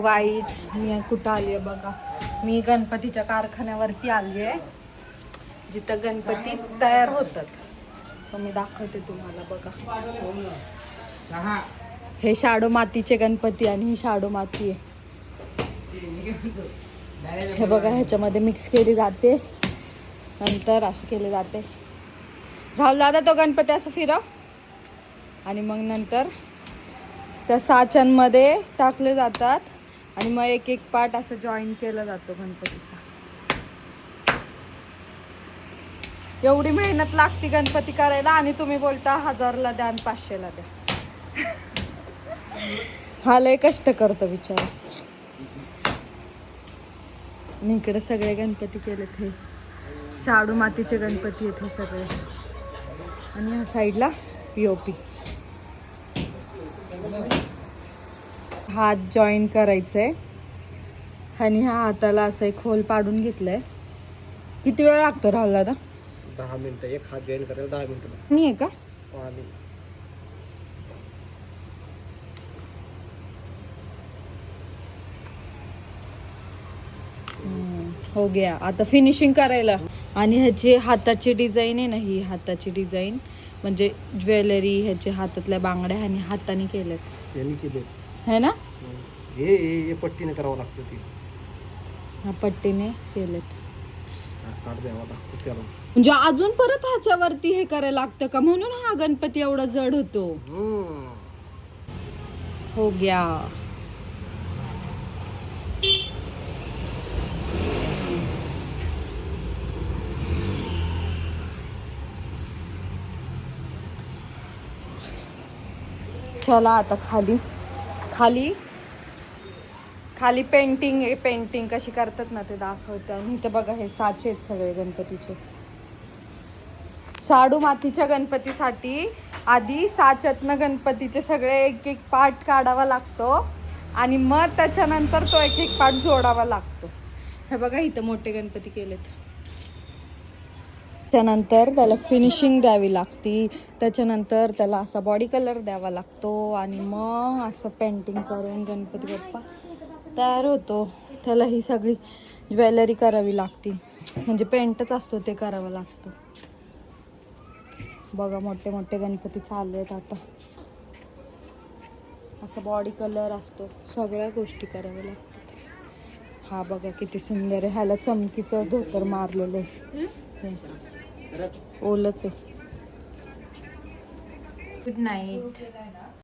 गाईच मी कुठं आली आहे बघा. मी गणपतीच्या कारखान्यावरती आली आहे जिथं गणपती तयार होतात. सो मी दाखवते तुम्हाला बघा. हे शाडू मातीचे गणपती आणि ही शाडू माती आहे. हे बघा ह्याच्यामध्ये मिक्स केली जाते, नंतर असं केले जाते. राहुल दादा तो गणपती असं फिरव आणि मग नंतर त्या साच्यांमध्ये टाकले जातात आणि मग एक एक पार्ट असं जॉईन केला जातो गणपतीचा. एवढी मेहनत लागते गणपती करायला आणि तुम्ही बोलता 1000ला द्या आणि 500ला द्या. हा लय कष्ट करतो बिचारा. मी इकडे सगळे गणपती केलेत. हे शाडू मातीचे गणपती आहेत हे सगळे. आणि ह्या साईडला POP. हात जॉईन करायचंय आणि ह्या हाताला असं एक होल पाडून घेतलंय. किती वेळ लागतो राहुल दादा? 10 मिनिटं. एक हात जॉईन करायला 10 मिनिटं. नाही आहे का? हो गया. आता फिनिशिंग करायला. आणि ह्याची हाताची डिझाईन आहे ना, ही हाताची डिझाईन म्हणजे ज्वेलरी, ह्याचे हातातल्या बांगड्या आणि हाताने केल्यात. यांनी केले है ना? हे पट्टीने करावं लागतं. ते हा पट्टीने केलेत. काढ द्यावा लागतं त्याला. म्हणजे अजून परत ह्याच्यावरती हे करायला लागतं का? म्हणून हा गणपती एवढा जड होतो. हो गया. चला आता खाली खाली खाली पेंटिंग आहे. पेंटिंग कशी करतात ना ते दाखवते. आणि इथे बघा हे साचे आहेत सगळे गणपतीचे. शाडू मातीच्या गणपतीसाठी आधी साच्यातनं गणपतीचे सगळे एक एक पार्ट काढावा लागतो आणि मग त्याच्यानंतर तो एक एक पार्ट जोडावा लागतो. हे बघा इथं मोठे गणपती केलेत. त्याच्यानंतर त्याला फिनिशिंग द्यावी लागती. त्याच्यानंतर त्याला असा बॉडी कलर द्यावा लागतो आणि मग असं पेंटिंग करून गणपती बाप्पा तयार होतो. त्याला ही सगळी ज्वेलरी करावी लागती. म्हणजे पेंटच असतो ते करावं लागतं. बघा मोठे मोठे गणपती चालले आहेत आता. असं बॉडी कलर असतो. सगळ्या गोष्टी कराव्या लागतात. हा बघा किती सुंदर आहे. ह्याला चमकीचं धोतर मारलेलं आहे. ओलच आहे. Good night.